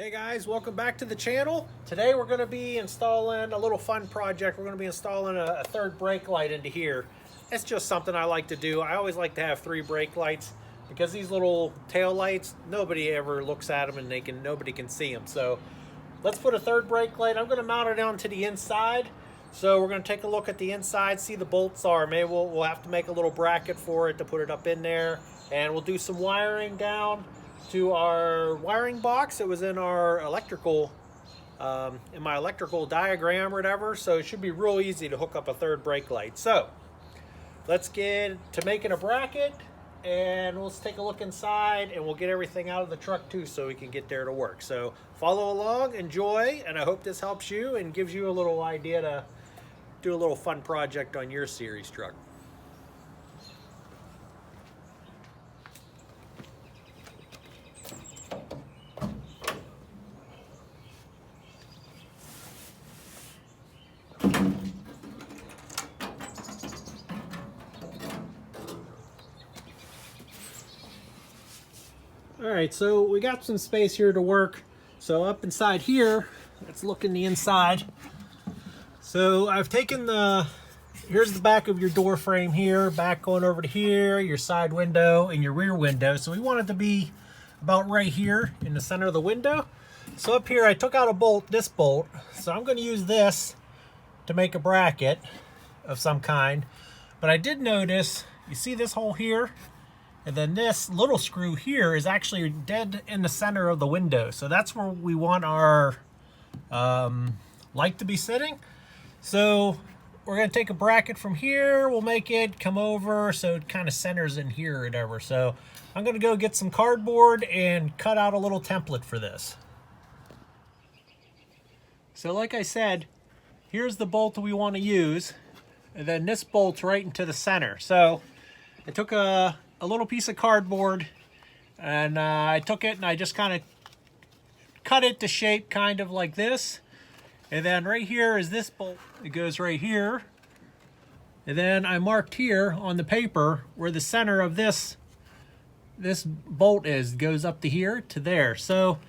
Hey guys, welcome back to the channel. Today we're going to be installing a little fun project. We're going to be installing a third brake light into here. It's just something I like to do. I always like to have 3 brake lights because these little tail lights, nobody ever looks at them and nobody can see them. So let's put a third brake light. I'm going to mount it onto the inside. So we're going to take a look at the inside, see the bolts are. Maybe we'll have to make a little bracket for it to put it up in there, and we'll do some wiring down to our wiring box. It was in our electrical, in my electrical diagram or whatever, so it should be real easy to hook up a third brake light. So let's get to making a bracket, and let's take a look inside, and we'll get everything out of the truck too so we can get there to work. So follow along, enjoy, and I hope this helps you and gives you a little idea to do a little fun project on your series truck. Alright, so we got some space here to work. So up inside here, let's look in the inside. So I've taken here's the back of your door frame here, back going over to here, your side window and your rear window. So we want it to be about right here in the center of the window. So up here I took out a bolt, this bolt. So I'm going to use this to make a bracket of some kind. But I did notice, you see this hole here? And then this little screw here is actually dead in the center of the window. So that's where we want our light to be sitting. So we're going to take a bracket from here. We'll make it come over so it kind of centers in here or whatever. So I'm going to go get some cardboard and cut out a little template for this. So like I said, here's the bolt that we want to use. And then this bolt's right into the center. So I took a little piece of cardboard, and I took it and I just kind of cut it to shape kind of like this. And then right here is this bolt. It goes right here. And then I marked here on the paper where the center of this bolt is. It goes up to here to there. So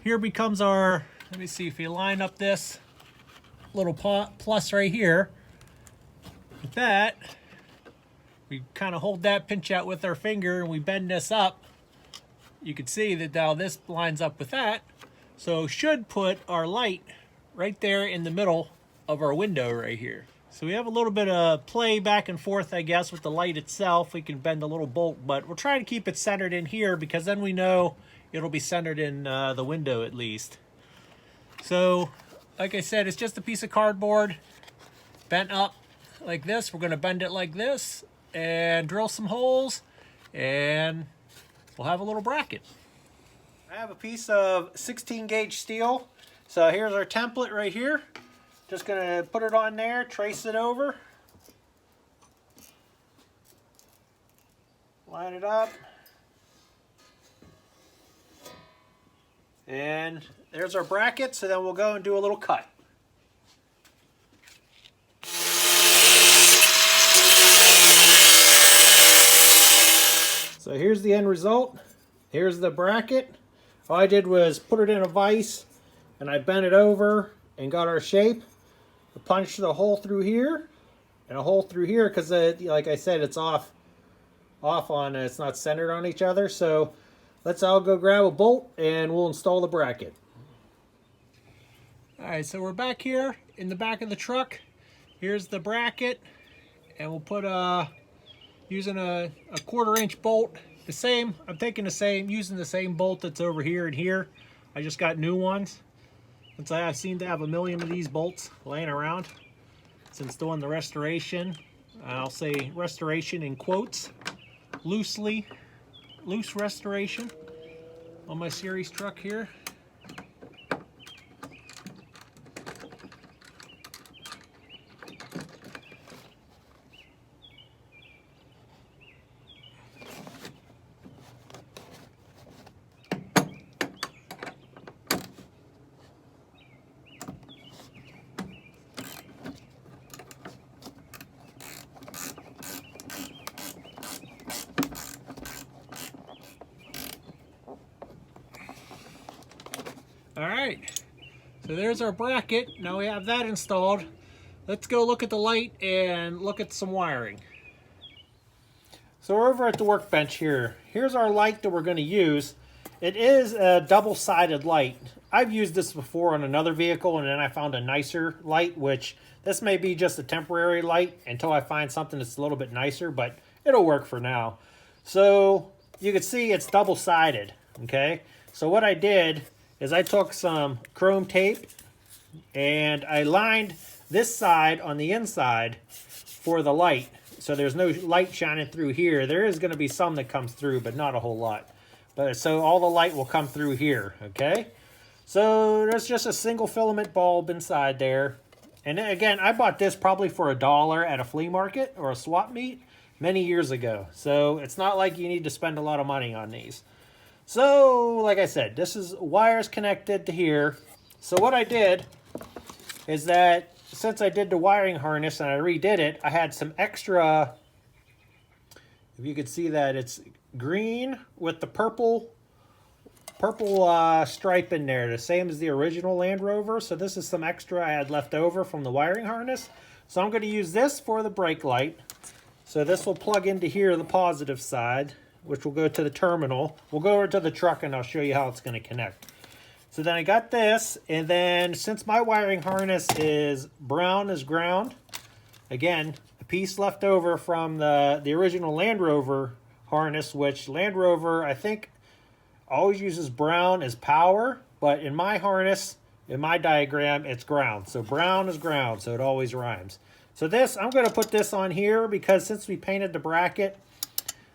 here becomes our, let me see if you line up this little plus right here. With that, we kind of hold that pinch out with our finger and we bend this up. You can see that now this lines up with that. So should put our light right there in the middle of our window right here. So we have a little bit of play back and forth, I guess, with the light itself. We can bend a little bolt, but we're trying to keep it centered in here because then we know it'll be centered in the window at least. So like I said, it's just a piece of cardboard bent up like this. We're going to bend it like this and drill some holes, and we'll have a little bracket. I have a piece of 16 gauge steel. So here's our template right here. Just gonna put it on there, trace it over, line it up, and there's our bracket. So then we'll go and do a little cut. So here's the end result. Here's the bracket. All I did was put it in a vise and I bent it over and got our shape. I punched a hole through here and a hole through here because like I said, it's off on, it's not centered on each other. So let's all go grab a bolt and we'll install the bracket. All right, so we're back here in the back of the truck. Here's the bracket, and we'll put using a 1/4 inch bolt. The same, I'm taking the same, using the same bolt that's over here and here. I just got new ones, since I seem to have a million of these bolts laying around since doing the restoration. I'll say restoration in quotes, loose restoration on my series truck here. All right, so there's our bracket. Now we have that installed. Let's go look at the light and look at some wiring. So we're over at the workbench here. Here's our light that we're going to use. It is a double-sided light. I've used this before on another vehicle, and then I found a nicer light, which this may be just a temporary light until I find something that's a little bit nicer, but it'll work for now. So you can see it's double-sided, okay? So what I did is I took some chrome tape and I lined this side on the inside for the light. So there's no light shining through here. There is going to be some that comes through, but not a whole lot. But so all the light will come through here, okay? So there's just a single filament bulb inside there. And again, I bought this probably for $1 at a flea market or a swap meet many years ago. So it's not like you need to spend a lot of money on these. So like I said, this is wires connected to here. So what I did is that since I did the wiring harness and I redid it, I had some extra, if you could see that, it's green with the purple stripe in there, the same as the original Land Rover. So this is some extra I had left over from the wiring harness. So I'm going to use this for the brake light. So this will plug into here, the positive side, which will go to the terminal. We'll go over to the truck and I'll show you how it's going to connect. So then I got this, and then since my wiring harness is brown as ground, again, a piece left over from the original Land Rover harness, which Land Rover, I think, always uses brown as power, but in my harness, in my diagram, it's ground. So brown is ground, so it always rhymes. So this, I'm going to put this on here because since we painted the bracket,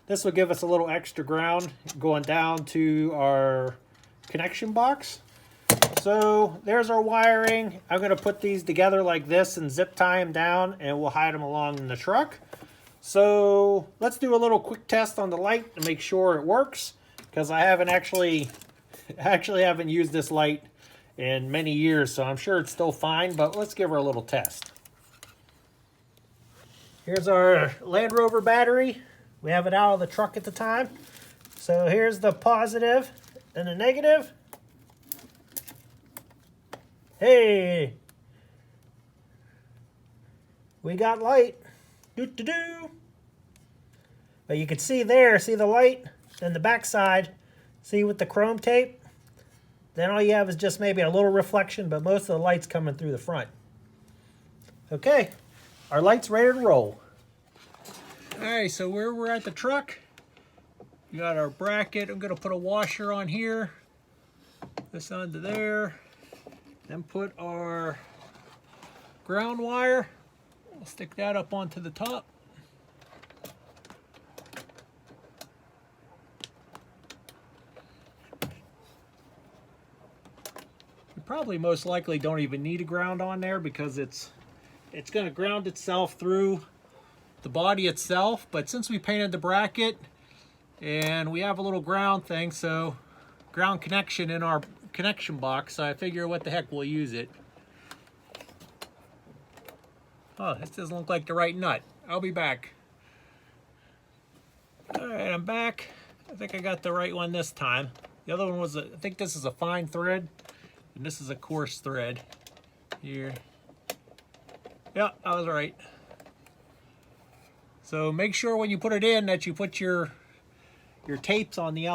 this will give us a little extra ground going down to our connection box. So there's our wiring. I'm going to put these together like this and zip tie them down, and we'll hide them along in the truck. So let's do a little quick test on the light to make sure it works, because I haven't actually haven't used this light in many years, so I'm sure it's still fine, but let's give her a little test. Here's our Land Rover battery. We have it out of the truck at the time. So here's the positive and the negative. Hey, we got light. Doo-doo-doo. But you can see there, see the light? Then the back side, see with the chrome tape? Then all you have is just maybe a little reflection, but most of the light's coming through the front. Okay, our light's ready to roll. All right, so where we're at the truck, we got our bracket. I'm gonna put a washer on here, this onto there, then put our ground wire. We'll stick that up onto the top. You probably most likely don't even need a ground on there because it's going to ground itself through the body itself, but since we painted the bracket and we have a little ground thing, so ground connection in our connection box, so I figure what the heck, we'll use it. Oh, this doesn't look like the right nut. I'll be back. All right, I'm back. I think I got the right one this time. The other one was, I think this is a fine thread, and this is a coarse thread here. Yeah, I was right. So make sure when you put it in that you put your tapes on the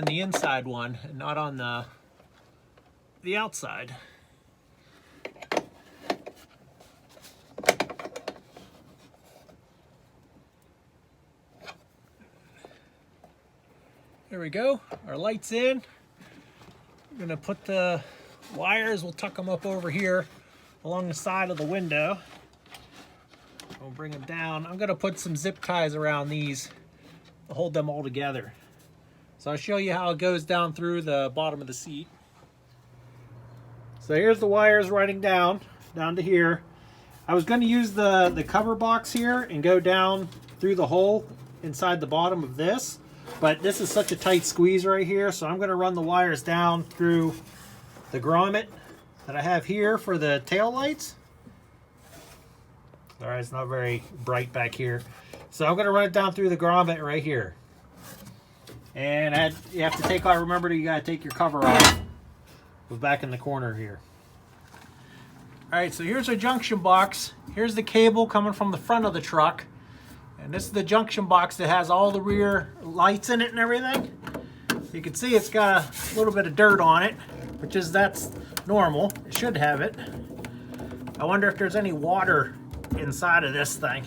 inside one and not on the outside. There we go. Our light's in. I'm gonna put the wires, we'll tuck them up over here along the side of the window. We'll bring them down. I'm gonna put some zip ties around these to hold them all together. So I'll show you how it goes down through the bottom of the seat. So here's the wires running down to here. I was gonna use the cover box here and go down through the hole inside the bottom of this, but this is such a tight squeeze right here, so I'm gonna run the wires down through the grommet that I have here for the tail lights. All right, it's not very bright back here. So I'm gonna run it down through the grommet right here. And you have to take off, remember you gotta take your cover off was back in the corner here. All right, so here's our junction box. Here's the cable coming from the front of the truck. And this is the junction box that has all the rear lights in it and everything. You can see it's got a little bit of dirt on it, that's normal. It should have it. I wonder if there's any water inside of this thing.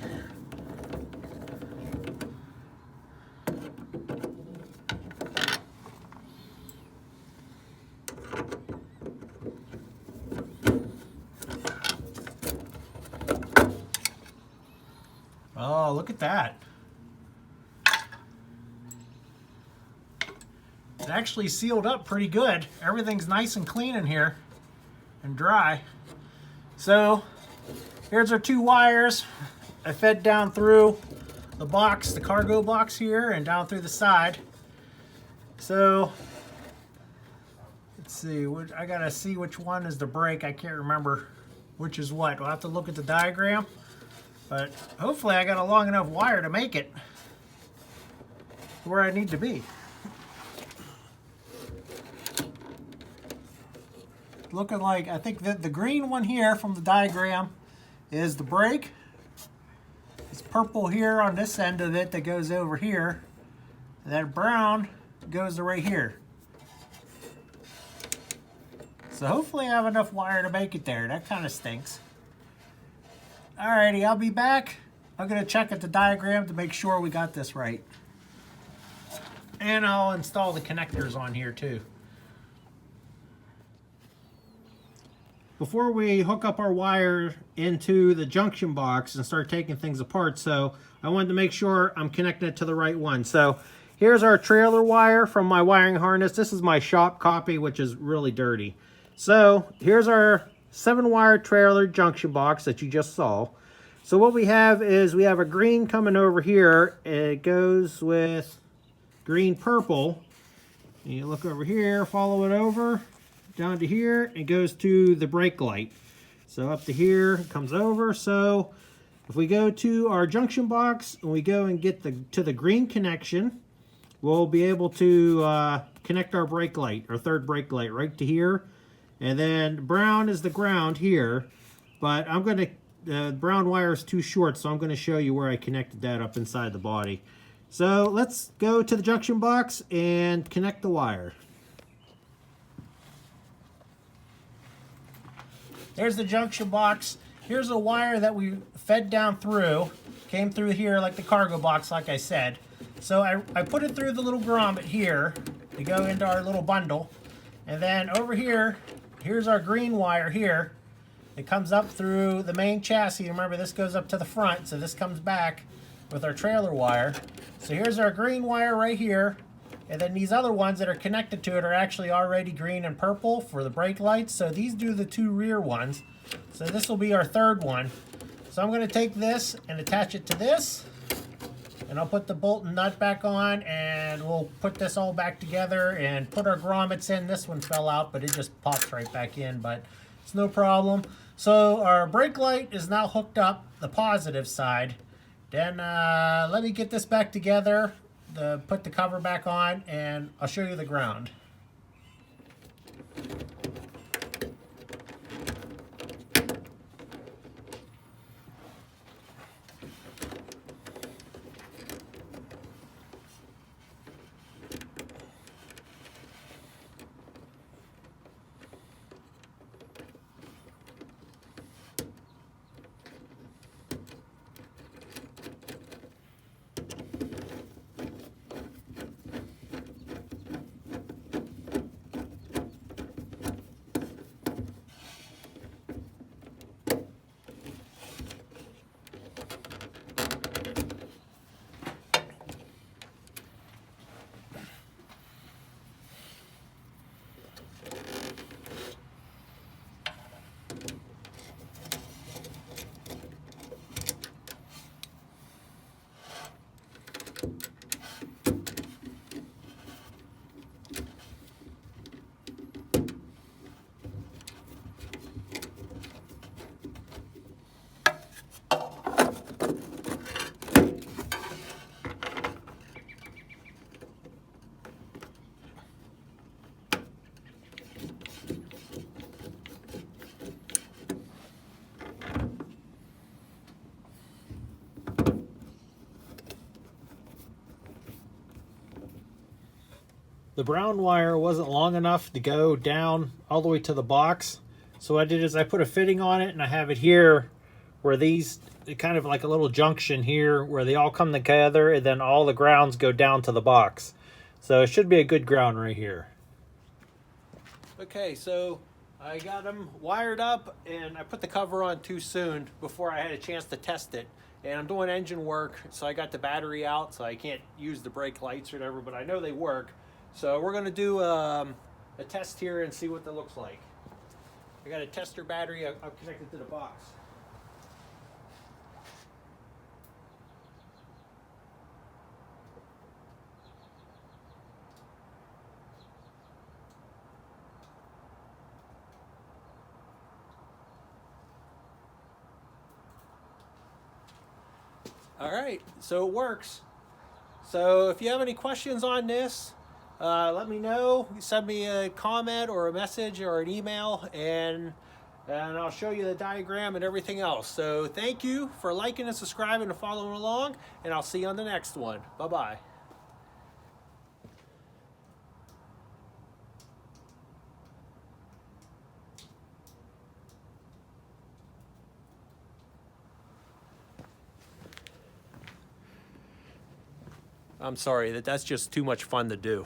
Oh, look at that. It actually sealed up pretty good. Everything's nice and clean in here and dry. So here's our 2 wires. I fed down through the box, the cargo box here, and down through the side. So let's see, I gotta see which one is the brake. I can't remember which is what. We'll have to look at the diagram. But hopefully I got a long enough wire to make it where I need to be. Looking like, I think that the green one here from the diagram is the brake. It's purple here on this end of it that goes over here. And that brown goes to right here. So hopefully I have enough wire to make it there. That kind of stinks. Alrighty, I'll be back. I'm going to check at the diagram to make sure we got this right. And I'll install the connectors on here too. Before we hook up our wire into the junction box and start taking things apart, so I wanted to make sure I'm connecting it to the right one. So here's our trailer wire from my wiring harness. This is my shop copy, which is really dirty. So here's our 7-wire trailer junction box that you just saw. So what we have is we have a green coming over here. It goes with green purple. And you look over here, follow it over down to here. It goes to the brake light. So up to here, it comes over. So if we go to our junction box and we go and get to the green connection, we'll be able to connect our brake light, our third brake light, right to here. And then brown is the ground here, but I'm going to, the brown wire is too short, so I'm going to show you where I connected that up inside the body. So let's go to the junction box and connect the wire. There's the junction box. Here's a wire that we fed down through, came through here like the cargo box, like I said. So I put it through the little grommet here to go into our little bundle. And then over here, here's our green wire here. It comes up through the main chassis. Remember, this goes up to the front, so this comes back with our trailer wire. So here's our green wire right here. And then these other ones that are connected to it are actually already green and purple for the brake lights. So these do the 2 rear ones. So this will be our 3rd one. So I'm going to take this and attach it to this. And I'll put the bolt and nut back on, and we'll put this all back together and put our grommets in. This one fell out, but it just pops right back in, but it's no problem. So our brake light is now hooked up, the positive side. Then let me get this back together, put the cover back on, and I'll show you the ground. the brown wire wasn't long enough to go down all the way to the box. So what I did is I put a fitting on it, and I have it here where these, kind of like a little junction here where they all come together, and then all the grounds go down to the box. So it should be a good ground right here. Okay, so I got them wired up, and I put the cover on too soon before I had a chance to test it. And I'm doing engine work, so I got the battery out, so I can't use the brake lights or whatever, but I know they work. So we're gonna do a test here and see what that looks like. I got a tester battery, I'll connect it to the box. All right, so it works. So if you have any questions on this, let me know. Send me a comment or a message or an email, and I'll show you the diagram and everything else. So thank you for liking and subscribing and following along, and I'll see you on the next one. Bye-bye. I'm sorry, that's just too much fun to do.